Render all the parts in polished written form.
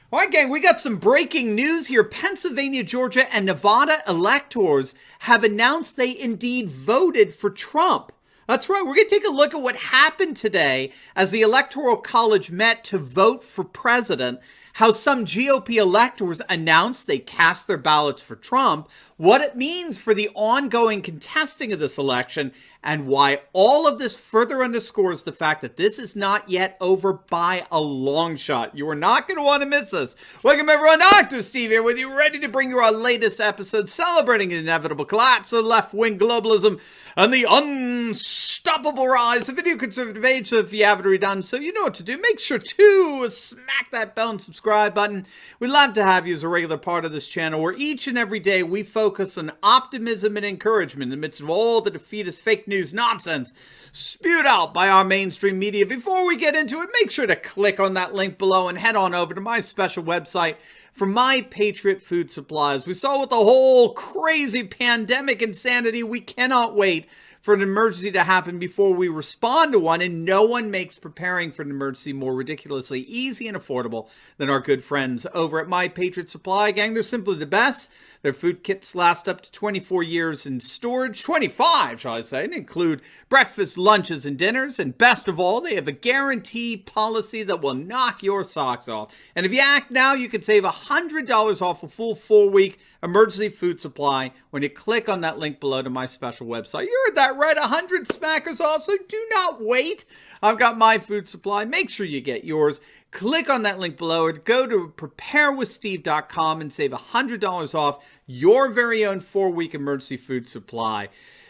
All right, gang, we got some breaking news here. Pennsylvania, Georgia, and Nevada electors have announced they indeed voted for Trump. That's right. We're going to take a look at what happened today as the Electoral College met to vote for president, how some GOP electors announced they cast their ballots for Trump, what it means for the ongoing contesting of this election, and why all of this further underscores the fact that this is not yet over by a long shot. You are not going to want to miss this. Welcome, everyone. Dr. Steve here with you, ready to bring you our latest episode celebrating the inevitable collapse of left-wing globalism and the unstoppable rise of the new conservative age. So if you haven't already done so, you know what to do. Make sure to smack that bell and subscribe button. We'd love to have you as a regular part of this channel where each and every day we focus on optimism and encouragement in the midst of all the defeatist fake news nonsense spewed out by our mainstream media. Before we get into it, make sure to click on that link below and head on over to my special website for My Patriot Food Supplies. We saw with the whole crazy pandemic insanity, we cannot wait for an emergency to happen before we respond to one, and no one makes preparing for an emergency more ridiculously easy and affordable than our good friends over at My Patriot Supply. Gang, they're simply the best. Their food kits last up to 24 years in storage, 25, shall I say, and include breakfast, lunches, and dinners. And best of all, they have a guarantee policy that will knock your socks off. And if you act now, you can save $100 off a full 4-week emergency food supply when you click on that link below to my special website. You heard that right, 100 smackers off, so do not wait. I've got my food supply. Make sure you get yours. Click on that link below or go to preparewithsteve.com and save $100 off your very own 4-week emergency food supply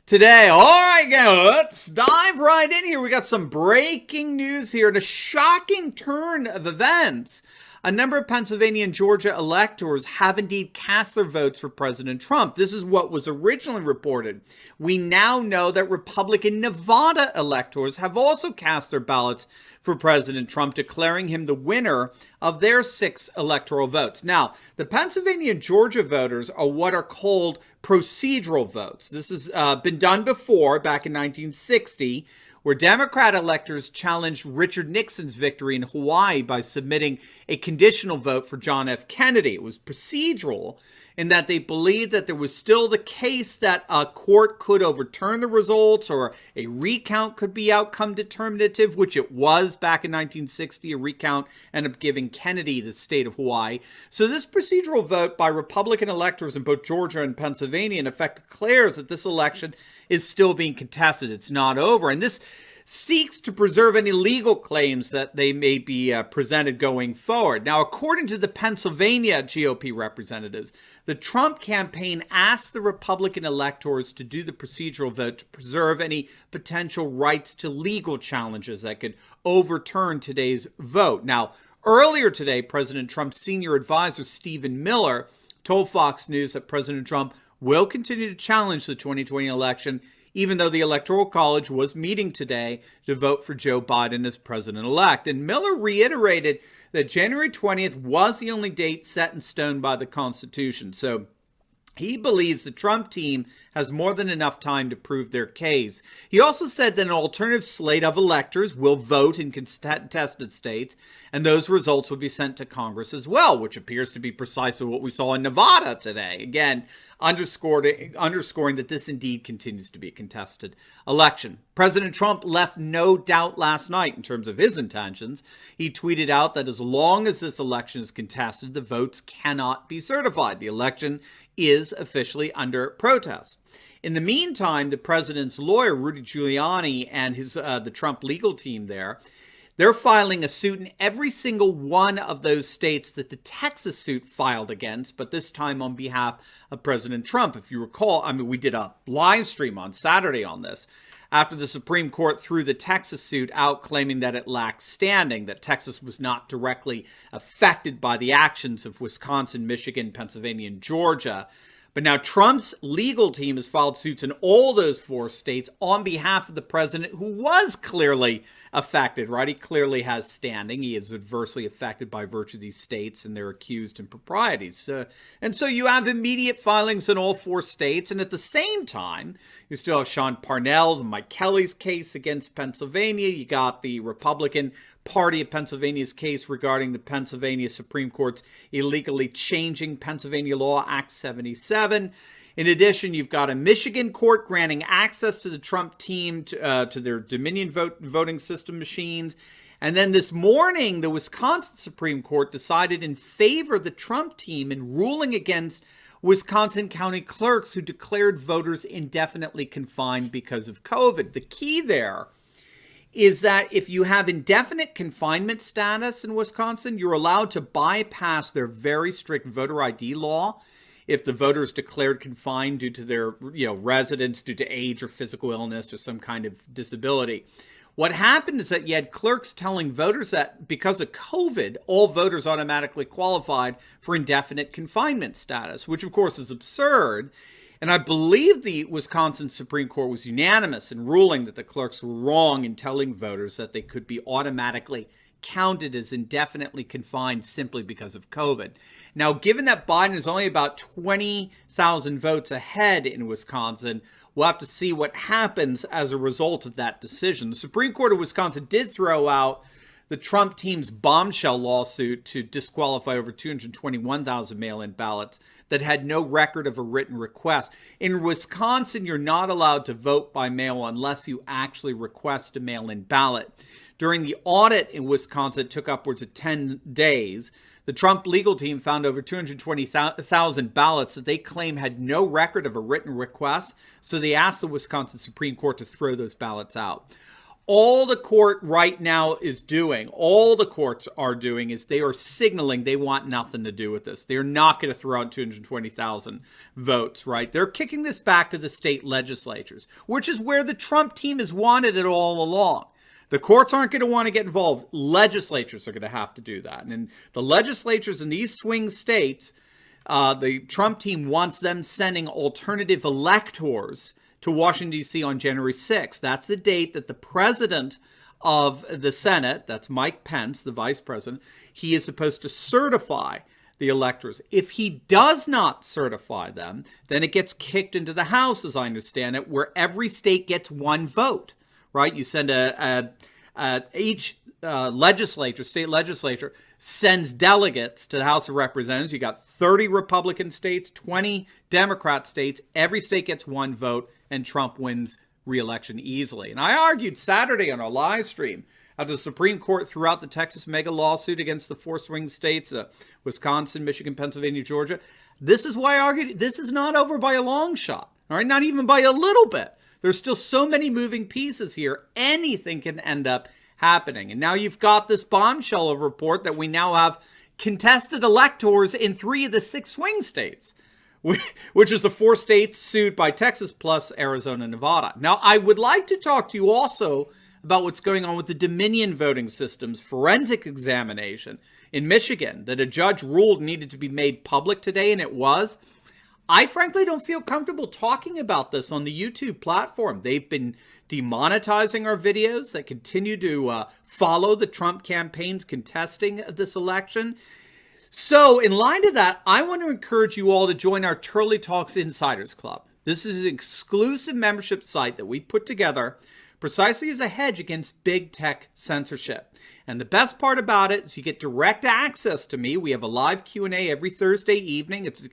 today. All right, guys, let's dive right in here. We got some breaking news here and a shocking turn of events. A number of Pennsylvania and Georgia electors have indeed cast their votes for President Trump. This is what was originally reported. We now know that Republican Nevada electors have also cast their ballots for President Trump, declaring him the winner of their 6 electoral votes. Now, the Pennsylvania and Georgia voters are what are called procedural votes. This has been done before, back in 1960, where Democrat electors challenged Richard Nixon's victory in Hawaii by submitting a conditional vote for John F. Kennedy. It was procedural in that they believed that there was still the case that a court could overturn the results or a recount could be outcome determinative, which it was back in 1960. A recount ended up giving Kennedy the state of Hawaii. So this procedural vote by Republican electors in both Georgia and Pennsylvania in effect declares that this election is still being contested. It's not over. And this seeks to preserve any legal claims that they may be presented going forward. Now, according to the Pennsylvania GOP representatives, the Trump campaign asked the Republican electors to do the procedural vote to preserve any potential rights to legal challenges that could overturn today's vote. Now, earlier today, President Trump's senior advisor, Stephen Miller, told Fox News that President Trump will continue to challenge the 2020 election, even though the Electoral College was meeting today to vote for Joe Biden as president-elect. And Miller reiterated that January 20th was the only date set in stone by the Constitution. So he believes the Trump team has more than enough time to prove their case. He also said that an alternative slate of electors will vote in contested states, and those results would be sent to Congress as well, which appears to be precisely what we saw in Nevada today. Again, underscoring that this indeed continues to be a contested election. President Trump left no doubt last night in terms of his intentions. He tweeted out that as long as this election is contested, the votes cannot be certified. The election is officially under protest. In the meantime, the president's lawyer, Rudy Giuliani, and the Trump legal team they're filing a suit in every single one of those states that the Texas suit filed against, but this time on behalf of President Trump. If you recall, we did a live stream on Saturday on this, after the Supreme Court threw the Texas suit out, claiming that it lacked standing, that Texas was not directly affected by the actions of Wisconsin, Michigan, Pennsylvania, and Georgia. But now Trump's legal team has filed suits in all those 4 states on behalf of the president, who was clearly affected, right? He clearly has standing. He is adversely affected by virtue of these states and their accused improprieties. And so you have immediate filings in all 4 states. And at the same time, you still have Sean Parnell's and Mike Kelly's case against Pennsylvania. You got the Republican party of Pennsylvania's case regarding the Pennsylvania Supreme Court's illegally changing Pennsylvania Law Act 77. In addition, you've got a Michigan court granting access to the Trump team to their Dominion voting system machines. And then this morning, the Wisconsin Supreme Court decided in favor of the Trump team in ruling against Wisconsin county clerks who declared voters indefinitely confined because of COVID. The key there is that if you have indefinite confinement status in Wisconsin, you're allowed to bypass their very strict voter ID law if the voter is declared confined due to their residence, due to age or physical illness or some kind of disability. What happened is that you had clerks telling voters that because of COVID, all voters automatically qualified for indefinite confinement status, which of course is absurd. And I believe the Wisconsin Supreme Court was unanimous in ruling that the clerks were wrong in telling voters that they could be automatically counted as indefinitely confined simply because of COVID. Now, given that Biden is only about 20,000 votes ahead in Wisconsin, we'll have to see what happens as a result of that decision. The Supreme Court of Wisconsin did throw out the Trump team's bombshell lawsuit to disqualify over 221,000 mail-in ballots that had no record of a written request. In Wisconsin, you're not allowed to vote by mail unless you actually request a mail-in ballot. During the audit in Wisconsin, it took upwards of 10 days. The Trump legal team found over 220,000 ballots that they claim had no record of a written request, so they asked the Wisconsin Supreme Court to throw those ballots out. All the court right now is doing, all the courts are doing, is they are signaling they want nothing to do with this. They're not going to throw out 220,000 votes, right? They're kicking this back to the state legislatures, which is where the Trump team has wanted it all along. The courts aren't going to want to get involved. Legislatures are going to have to do that. And the legislatures in these swing states, the Trump team wants them sending alternative electors to Washington, D.C. on January 6th. That's the date that the president of the Senate, that's Mike Pence, the vice president, he is supposed to certify the electors. If he does not certify them, then it gets kicked into the House, as I understand it, where every state gets one vote. Right, you send each state legislature sends delegates to the House of Representatives. You got 30 Republican states, 20 Democrat states. Every state gets one vote, and Trump wins re-election easily. And I argued Saturday on our live stream after the Supreme Court threw out the Texas mega lawsuit against the four swing states, Wisconsin, Michigan, Pennsylvania, Georgia. This is why I argued this is not over by a long shot. All right, not even by a little bit. There's still so many moving pieces here. Anything can end up happening. And now you've got this bombshell report that we now have contested electors in 3 of the 6 swing states, which is the 4 states sued by Texas plus Arizona and Nevada. Now, I would like to talk to you also about what's going on with the Dominion voting system's forensic examination in Michigan that a judge ruled needed to be made public today, and it was. I frankly don't feel comfortable talking about this on the YouTube platform. They've been demonetizing our videos that continue to follow the Trump campaign's contesting of this election. So in line to that, I want to encourage you all to join our Turley Talks Insiders Club. This is an exclusive membership site that we put together precisely as a hedge against big tech censorship. And the best part about it is you get direct access to me. We have a live Q&A every Thursday evening. It's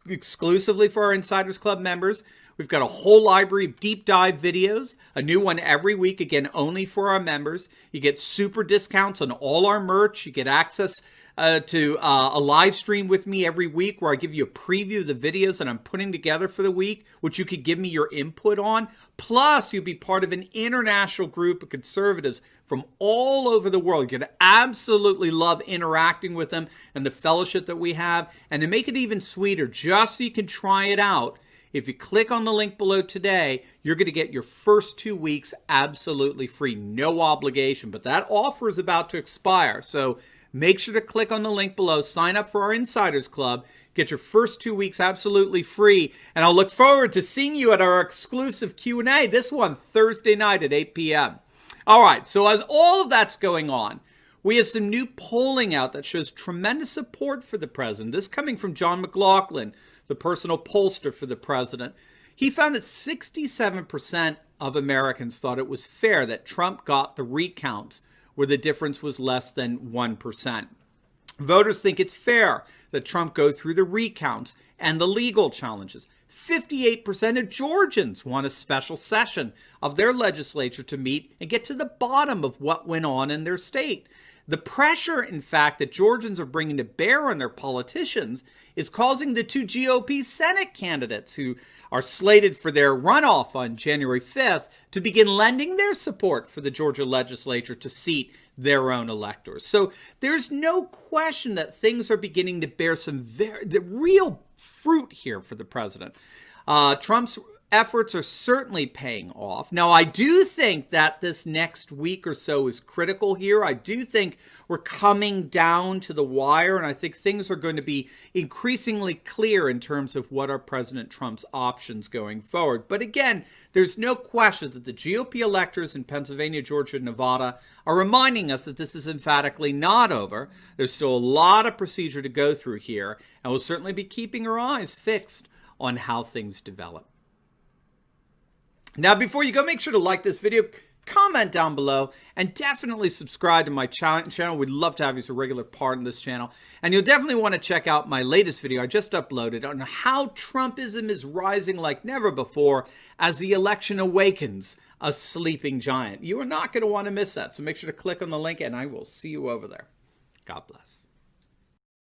exclusively for our Insiders Club members. We've got a whole library of deep dive videos, a new one every week, again, only for our members. You get super discounts on all our merch. You get access to a live stream with me every week where I give you a preview of the videos that I'm putting together for the week, which you could give me your input on. Plus, you'll be part of an international group of conservatives from all over the world. You're going to absolutely love interacting with them and the fellowship that we have. And to make it even sweeter, just so you can try it out, if you click on the link below today, you're going to get your first 2 weeks absolutely free, no obligation. But that offer is about to expire. So make sure to click on the link below, sign up for our Insiders Club, get your first 2 weeks absolutely free, and I'll look forward to seeing you at our exclusive Q&A, this one Thursday night at 8 p.m. All right, so as all of that's going on, we have some new polling out that shows tremendous support for the president. This coming from John McLaughlin, the personal pollster for the president. He found that 67% of Americans thought it was fair that Trump got the recounts where the difference was less than 1%. Voters think it's fair that Trump go through the recounts and the legal challenges. 58% of Georgians want a special session of their legislature to meet and get to the bottom of what went on in their state. The pressure, in fact, that Georgians are bringing to bear on their politicians is causing the two GOP Senate candidates who are slated for their runoff on January 5th to begin lending their support for the Georgia legislature to seat their own electors. So there's no question that things are beginning to bear some real fruit here for the president. Trump's efforts are certainly paying off. Now, I do think that this next week or so is critical here. I do think we're coming down to the wire, and I think things are going to be increasingly clear in terms of what are President Trump's options going forward. But again, there's no question that the GOP electors in Pennsylvania, Georgia, and Nevada are reminding us that this is emphatically not over. There's still a lot of procedure to go through here, and we'll certainly be keeping our eyes fixed on how things develop. Now, before you go, make sure to like this video, comment down below, and definitely subscribe to my channel. We'd love to have you as a regular part in this channel. And you'll definitely want to check out my latest video I just uploaded on how Trumpism is rising like never before as the election awakens a sleeping giant. You are not going to want to miss that. So make sure to click on the link, and I will see you over there. God bless.